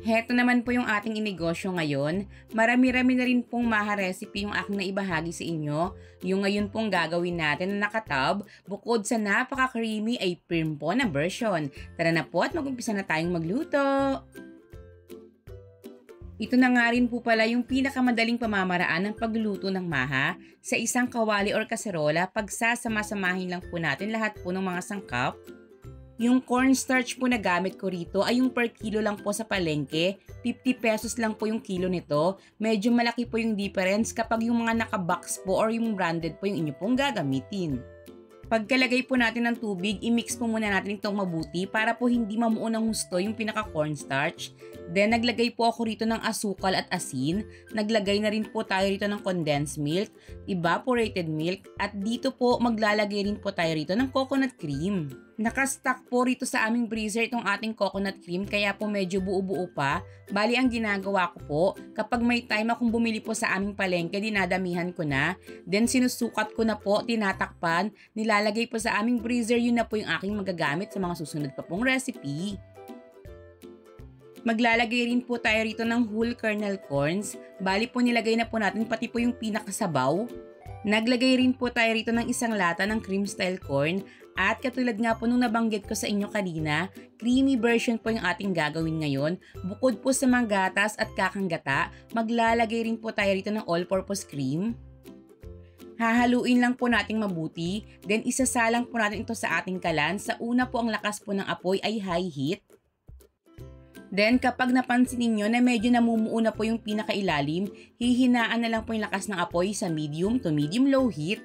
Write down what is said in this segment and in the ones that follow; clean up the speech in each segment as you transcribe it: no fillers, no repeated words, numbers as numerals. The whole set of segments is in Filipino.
Heto naman po yung ating inegosyo ngayon. Marami-rami na rin pong maha recipe yung aking naibahagi sa inyo. Yung ngayon pong gagawin natin na nakatab, bukod sa napaka-creamy ay firm po na version. Tara na po at mag-umpisa na tayong magluto. Ito na nga rin po pala yung pinakamadaling pamamaraan ng pagluluto ng maha. Sa isang kawali or kaserola, pagsasama-samahin lang po natin lahat po ng mga sangkap. Yung cornstarch po na gamit ko rito ay yung per kilo lang po sa palengke. 50 pesos lang po yung kilo nito. Medyo malaki po yung difference kapag yung mga naka-box po or yung branded po yung inyo pong gagamitin. Pagkalagay po natin ng tubig, i-mix po muna natin itong mabuti para po hindi mamuo ng husto yung pinaka-cornstarch. Then, naglagay po ako rito ng asukal at asin. Naglagay na rin po tayo rito ng condensed milk, evaporated milk, at dito po maglalagay rin po tayo rito ng coconut cream. Nakastock po rito sa aming freezer itong ating coconut cream kaya po medyo buo-buo pa. Bali ang ginagawa ko po, kapag may time akong bumili po sa aming palengke, dinadamihan ko na. Then sinusukat ko na po, tinatakpan, nilalagay po sa aming freezer, yun na po yung aking magagamit sa mga susunod pa pong recipe. Maglalagay rin po tayo rito ng whole kernel corns. Bali po nilagay na po natin pati po yung pinakasabaw. Naglagay rin po tayo rito ng isang lata ng cream style corn. At katulad nga po nung nabanggit ko sa inyo kanina, creamy version po yung ating gagawin ngayon. Bukod po sa mga gatas at kakanggata, maglalagay rin po tayo rito ng all-purpose cream. Hahaluin lang po nating mabuti. Then isasalang po natin ito sa ating kalan. Sa una po ang lakas po ng apoy ay high heat. Then, kapag napansin niyo na medyo namumuo na po yung pinakailalim, hihinaan na lang po yung lakas ng apoy sa medium to medium-low heat.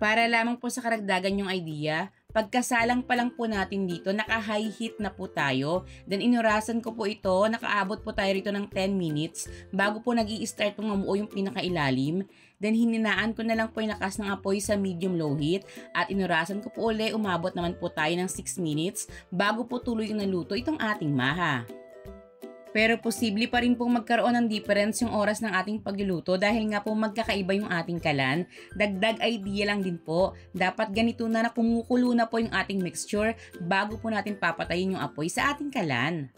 Para lamang po sa karagdagan yung idea, pagkasalang pa lang po natin dito, naka-high heat na po tayo. Then, inurasan ko po ito, nakaabot po tayo rito ng 10 minutes bago po nag-i-start pong mamuo yung pinakailalim. Then, hininaan ko na lang po yung lakas ng apoy sa medium-low heat at inurasan ko po uli, umabot naman po tayo ng 6 minutes bago po tuloy na luto itong ating maha. Pero posible pa rin pong magkaroon ng difference yung oras ng ating pagluluto dahil nga po magkakaiba yung ating kalan. Dagdag idea lang din po, dapat ganito na kumukulo na po yung ating mixture bago po natin papatayin yung apoy sa ating kalan.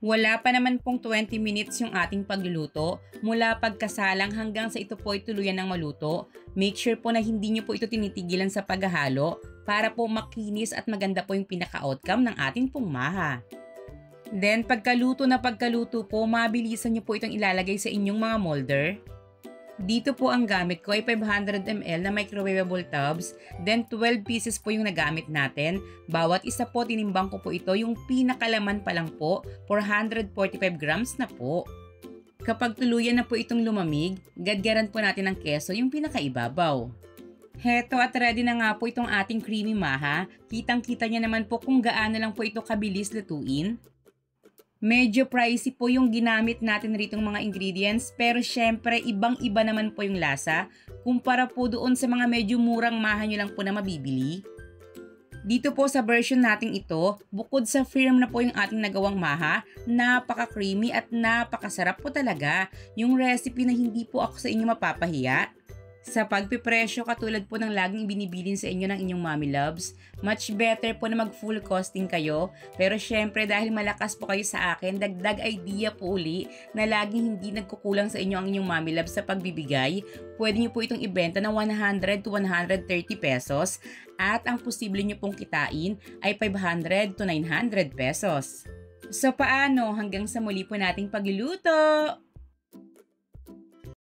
Wala pa naman pong 20 minutes yung ating pagluluto, mula pagkasalang hanggang sa ito po ay tuluyan ng maluto. Make sure po na hindi nyo po ito tinitigilan sa paghahalo para po makinis at maganda po yung pinaka-outcome ng ating pong maha. Then, pagkaluto po, mabilisan nyo po itong ilalagay sa inyong mga molder. Dito po ang gamit ko ay 500 ml na microwavable tubs. Then, 12 pieces po yung nagamit natin. Bawat isa po, tinimbang ko po ito. Yung pinakalaman pa lang po, 445 grams na po. Kapag tuluyan na po itong lumamig, gadgaran po natin ng keso yung pinakaibabaw. Heto at ready na nga po itong ating creamy maha. Kitang-kita niya naman po kung gaano lang po ito kabilis lutuin. Medyo pricey po yung ginamit natin ritong mga ingredients pero syempre ibang-iba naman po yung lasa kumpara po doon sa mga medyo murang maha nyo lang po na mabibili. Dito po sa version nating ito, bukod sa firm na po yung ating nagawang maha, napaka-creamy at napakasarap po talaga. Yung recipe na hindi po ako sa inyo mapapahiya. Sa pagpipresyo katulad po ng laging binibilin sa inyo ng inyong mommy loves, much better po na mag full costing kayo. Pero syempre dahil malakas po kayo sa akin, dagdag idea po uli na laging hindi nagkukulang sa inyo ang inyong mommy loves sa pagbibigay. Pwede nyo po itong ibenta ng 100 to 130 pesos at ang posible nyo pong kitain ay 500 to 900 pesos. So paano? Hanggang sa muli po nating pagluluto!